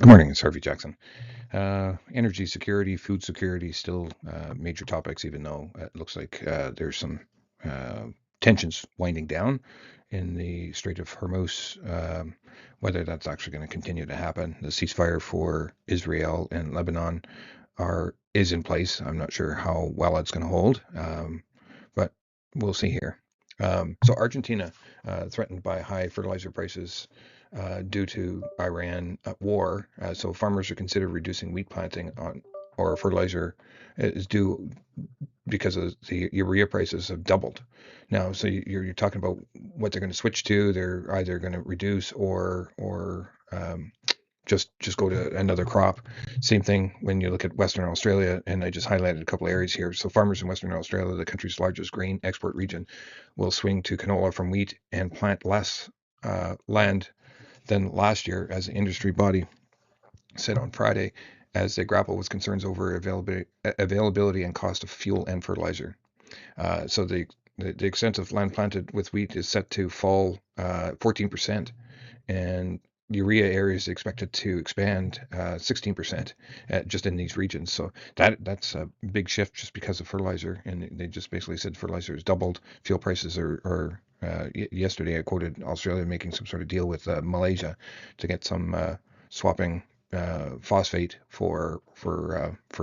Good morning, it's Harvey Jackson. Energy security, food security, still major topics, even though it looks like there's some uh, tensions winding down in the Strait of Hormuz. Whether that's actually going to continue to happen, the ceasefire for Israel and Lebanon is in place. I'm not sure how well it's going to hold, but we'll see here. So Argentina threatened by high fertilizer prices due to Iran war. So farmers are considering reducing wheat planting on or fertilizer is due because of the urea prices have doubled. Now, so you're talking about what they're going to switch to. They're either going to reduce or just go to another crop. Same thing when you look at Western Australia, and I just highlighted a couple of areas here. So farmers in Western Australia, the country's largest grain export region, will swing to canola from wheat and plant less land than last year, as the industry body said on Friday, as they grapple with concerns over availability and cost of fuel and fertilizer. So the extent of land planted with wheat is set to fall 14%, and urea areas expected to expand 16% just in these regions. So that's a big shift just because of fertilizer. And they just basically said fertilizer has doubled. Fuel prices are yesterday I quoted Australia making some sort of deal with Malaysia to get some swapping phosphate for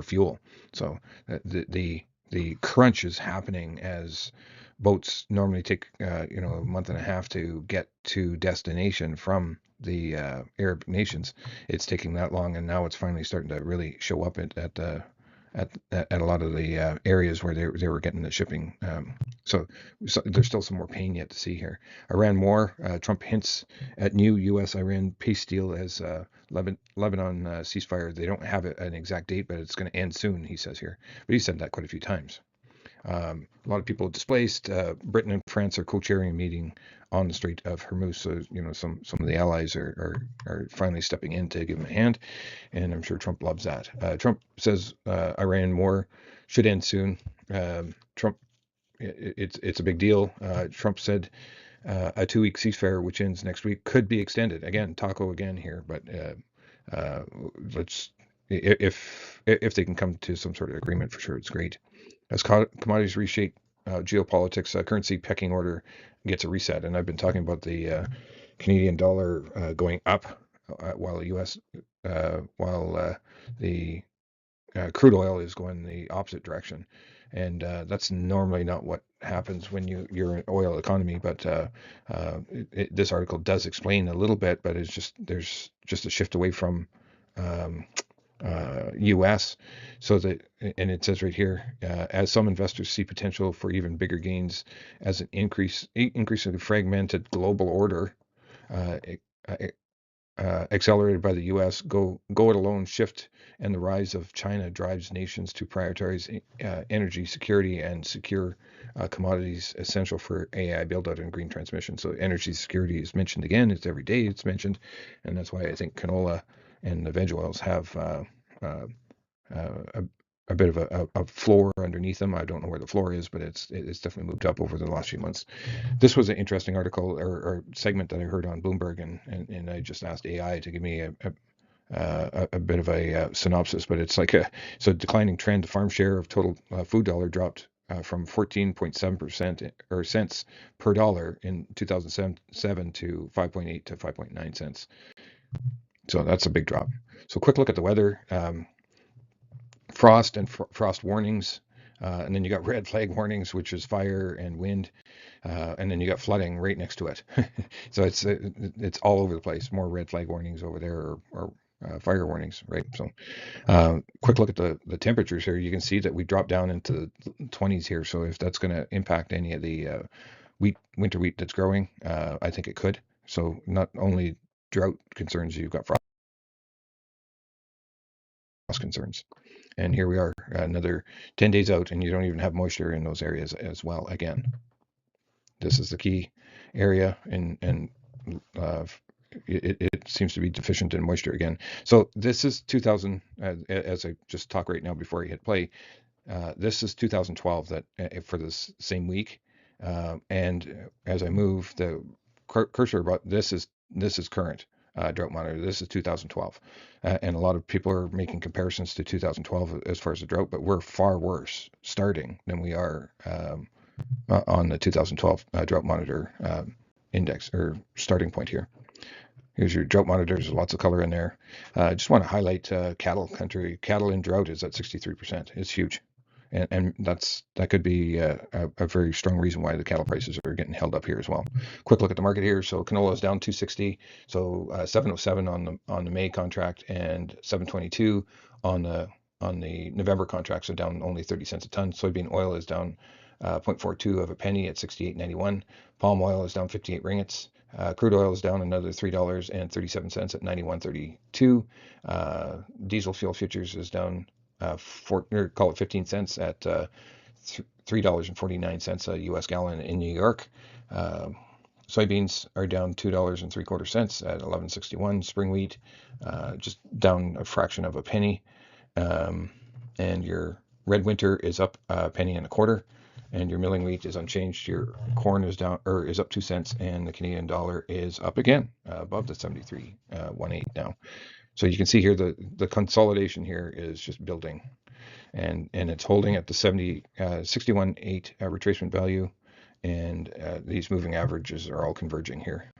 fuel. So the crunch is happening as boats normally take a month and a half to get to destination from the Arab nations. It's taking that long, and now it's finally starting to really show up at a lot of the areas where they were getting the shipping. So there's still some more pain yet to see here. Iran war. Trump hints at new U.S.-Iran peace deal as Lebanon ceasefire. They don't have an exact date, but it's going to end soon, he says here. But he said that quite a few times. A lot of people displaced. Britain and France are co-chairing a meeting on the Strait of Hormuz. So some of the allies are finally stepping in to give them a hand, and I'm sure Trump loves that. Trump says Iran war should end soon. Trump, it's a big deal. Trump said a 2-week ceasefire, which ends next week, could be extended. Again, taco again here, but let's if they can come to some sort of agreement, for sure, it's great. As commodities reshape geopolitics, currency pecking order gets a reset. And I've been talking about the Canadian dollar going up while the U.S. While the crude oil is going the opposite direction. And that's normally not what happens when you're an oil economy. But this article does explain a little bit, but there's just a shift away from um, U.S. So that, and it says right here, as some investors see potential for even bigger gains as an increasingly fragmented global order, uh, uh, accelerated by the U.S. Go it alone shift, and the rise of China drives nations to prioritize energy security and secure commodities essential for AI build out and green transmission. So energy security is mentioned again. It's every day it's mentioned, and that's why I think canola and the veg oils have uh, a, a bit of a floor underneath them. I don't know where the floor is, but it's definitely moved up over the last few months. This was an interesting article or segment that I heard on Bloomberg, and I just asked AI to give me a bit of a synopsis, but it's like so declining trend. Farm share of total food dollar dropped from 14.7% or cents per dollar in 2007 to 5.8 to 5.9 cents. So that's a big drop. So quick look at the weather. Frost and frost warnings. And then you got red flag warnings, which is fire and wind, and then you got flooding right next to it. So it's all over the place. More red flag warnings over there, or fire warnings, right? So quick look at the temperatures here. You can see that we dropped down into the 20s here. So if that's going to impact any of the winter wheat that's growing, I think it could. So not only drought concerns, you've got frost concerns. And here we are, another 10 days out, and you don't even have moisture in those areas as well. Again, this is the key area, and uh, it seems to be deficient in moisture again. So this is 2000, as I just talk right now before I hit play. This is 2012 that for this same week, and as I move the cursor about this is current. drought monitor. This is 2012. And a lot of people are making comparisons to 2012 as far as the drought, but we're far worse starting than we are on the 2012 drought monitor index or starting point here. Here's your drought monitor. There's lots of color in there. I just want to highlight cattle country. Cattle in drought is at 63%. It's huge. And that could be a very strong reason why the cattle prices are getting held up here as well. Quick look at the market here. So canola is down 260. So 707 on the May contract and 722 on the November contract. So down only 30 cents a ton. Soybean oil is down 0.42 of a penny at 68.91. Palm oil is down 58 ringgits. Crude oil is down another $3.37 at 91.32. Diesel fuel futures is down call it 15 cents at $3.49 a U.S. gallon in New York. Soybeans are down $2.75 at 11.61. Spring wheat just down a fraction of a penny. And your red winter is up a penny and a quarter. And your milling wheat is unchanged. Your corn is down or is up 2 cents, and the Canadian dollar is up again above the 73.18 now. So you can see here the consolidation here is just building, and it's holding at the 61.8 retracement value, and these moving averages are all converging here.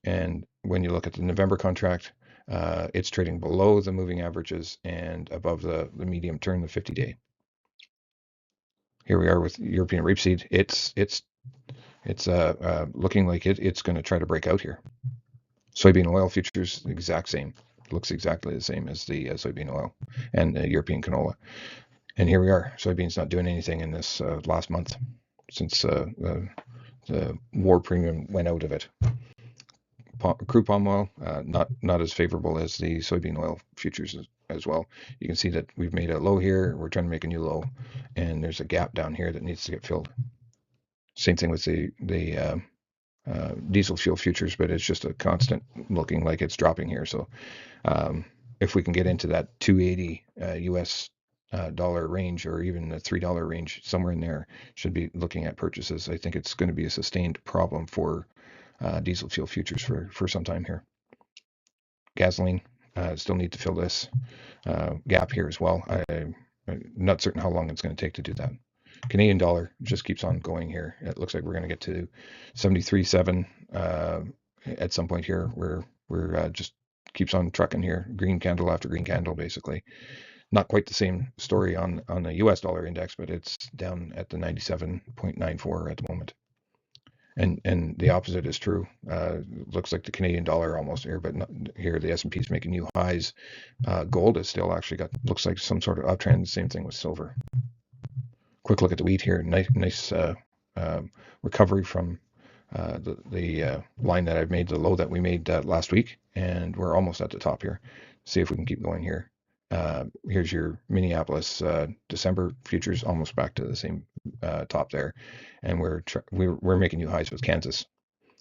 And when you look at the November contract, it's trading below the moving averages and above the medium term, the 50-day. Here we are with European rapeseed. It's looking like it's going to try to break out here. Soybean oil futures, the exact same. Looks exactly the same as the soybean oil and the European canola. And here we are. Soybeans not doing anything in this last month since the war premium went out of it. Crude palm oil, not as favorable as the soybean oil futures as well. You can see that we've made a low here. We're trying to make a new low, and there's a gap down here that needs to get filled. Same thing with the diesel fuel futures, but it's just a constant looking like it's dropping here. So if we can get into that 280 US dollar range, or even the $3 range, somewhere in there, should be looking at purchases. I think it's going to be a sustained problem for diesel fuel futures for some time here. Gasoline, still need to fill this gap here as well. I'm not certain how long it's going to take to do that. Canadian dollar just keeps on going here. It looks like we're going to get to 73.7 at some point here, where we're just keeps on trucking here, green candle after green candle, basically. Not quite the same story on the US dollar index, but it's down at the 97.94 at the moment. And the opposite is true. Looks like the Canadian dollar almost here, but not, here the S&P is making new highs. Gold is still actually looks like some sort of uptrend. Same thing with silver. Quick look at the wheat here. Nice recovery from the line that I've made, the low that we made last week, and we're almost at the top here. See if we can keep going here. Here's your Minneapolis December futures, almost back to the same top there, and we're making new highs with Kansas.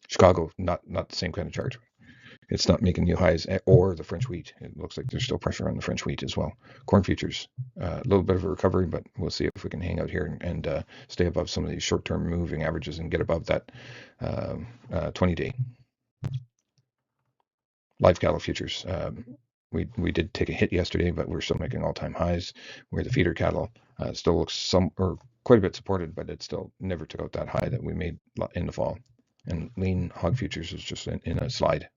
Chicago, not the same kind of chart. It's not making new highs, or the French wheat. It looks like there's still pressure on the French wheat as well. Corn futures, a little bit of a recovery, but we'll see if we can hang out here and stay above some of these short-term moving averages and get above that 20-day. Live cattle futures. We did take a hit yesterday, but we're still making all-time highs. Where the feeder cattle still looks quite a bit supported, but it still never took out that high that we made in the fall. And lean hog futures is just in a slide.